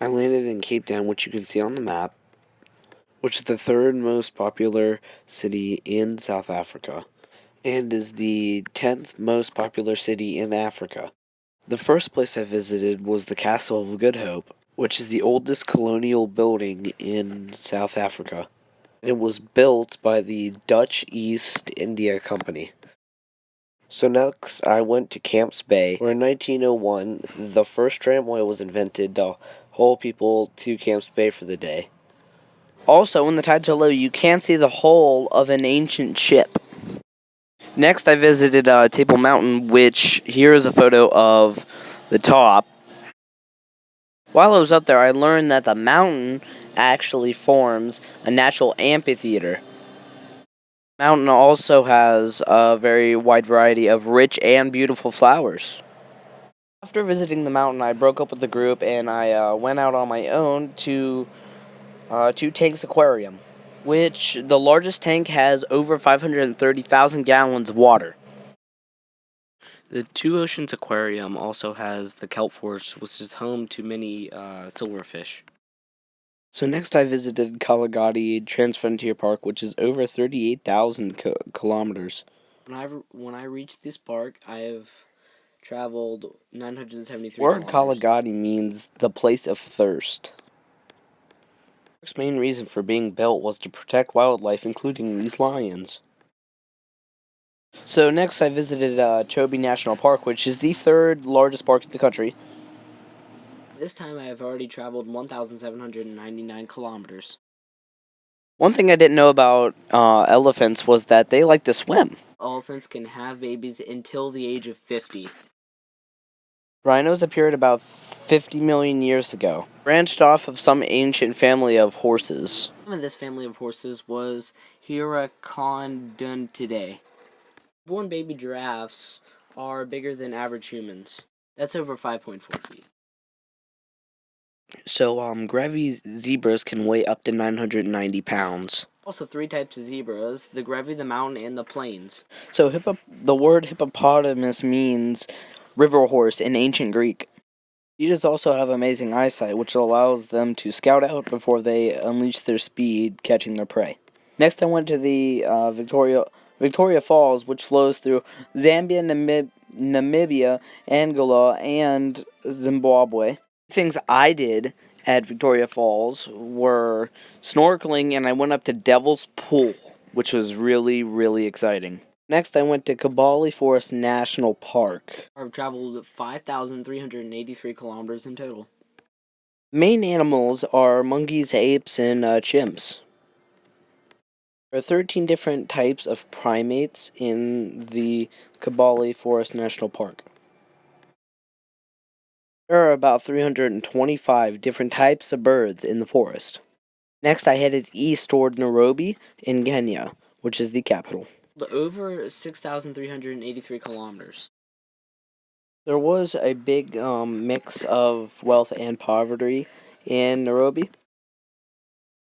I landed in Cape Town, which you can see on the map, which is the third most popular city in South Africa, and is the 10th most popular city in Africa. The first place I visited was the Castle of Good Hope, which is the oldest colonial building in South Africa. It was built by the Dutch East India Company. So next, I went to Camps Bay, where in 1901, the first tramway was invented to haul people to Camps Bay for the day. Also, when the tides are low, you can see the hull of an ancient ship. Next, I visited Table Mountain, which here is a photo of the top. While I was up there, I learned that the mountain actually forms a natural amphitheater. The mountain also has a very wide variety of rich and beautiful flowers. After visiting the mountain, I broke up with the group and I went out on my own to Two Tanks Aquarium, which the largest tank has over 530,000 gallons of water. The Two Oceans Aquarium also has the kelp forest, which is home to many silverfish. So next I visited Kalagati Transfrontier Park, which is over 38,000 kilometers. When I reached this park, I have traveled 973 Word kilometers. Kalagati means the place of thirst. The park's main reason for being built was to protect wildlife, including these lions. So next I visited Chobe National Park, which is the third largest park in the country. This time I have already traveled 1,799 kilometers. One thing I didn't know about elephants was that they like to swim. Elephants can have babies until the age of 50. Rhinos appeared about 50 million years ago, branched off of some ancient family of horses. The name of this family of horses was Hiracondontidae. Born baby giraffes are bigger than average humans. That's over 5.4 feet. So, Grevy's zebras can weigh up to 990 pounds. Also, three types of zebras: the Grevy, the mountain, and the plains. So, the word hippopotamus means river horse in ancient Greek. Cheetahs also have amazing eyesight, which allows them to scout out before they unleash their speed, catching their prey. Next, I went to the Victoria Falls, which flows through Zambia, Namibia, Angola, and Zimbabwe. Things I did at Victoria Falls were snorkeling, and I went up to Devil's Pool, which was really, really exciting. Next, I went to Kabali Forest National Park. I've traveled 5,383 kilometers in total. Main animals are monkeys, apes, and chimps. There are 13 different types of primates in the Kabali Forest National Park. There are about 325 different types of birds in the forest. Next, I headed east toward Nairobi in Kenya, which is the capital. Over 6,383 kilometers. There was a big mix of wealth and poverty in Nairobi.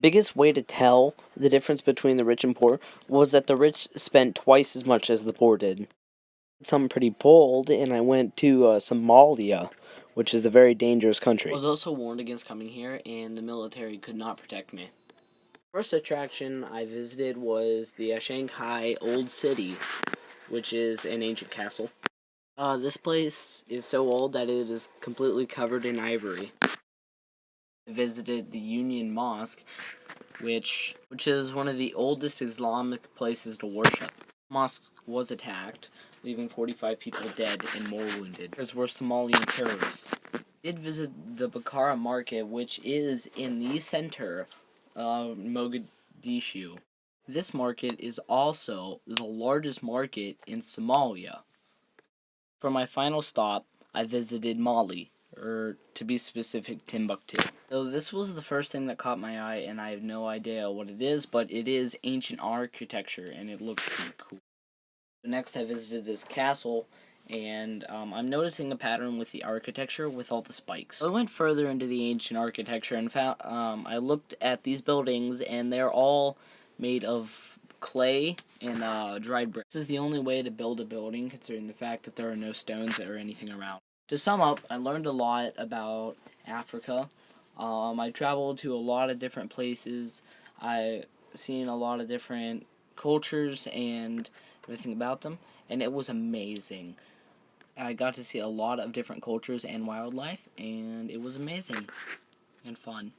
Biggest way to tell the difference between the rich and poor was that the rich spent twice as much as the poor did. Something pretty bold, and I went to Somalia, which is a very dangerous country. I was also warned against coming here, and the military could not protect me. First attraction I visited was the Shanghai Old City, which is an ancient castle. This place is so old that it is completely covered in ivory. I visited the Union Mosque, which is one of the oldest Islamic places to worship. The mosque was attacked, leaving 45 people dead and more wounded. These were Somalian terrorists. I did visit the Bakara market, which is in the center of Mogadishu. This market is also the largest market in Somalia. For my final stop, I visited Mali, or to be specific, Timbuktu. So this was the first thing that caught my eye, and I have no idea what it is, but it is ancient architecture, and it looks pretty cool. Next, I visited this castle, and I'm noticing a pattern with the architecture with all the spikes. I went further into the ancient architecture and found I looked at these buildings, and they're all made of clay and dried bricks. This is the only way to build a building, considering the fact that there are no stones or anything around. To sum up, I learned a lot about Africa, I traveled to a lot of different places. I seen a lot of different cultures and everything about them, and it was amazing. I got to see a lot of different cultures and wildlife, and it was amazing and fun.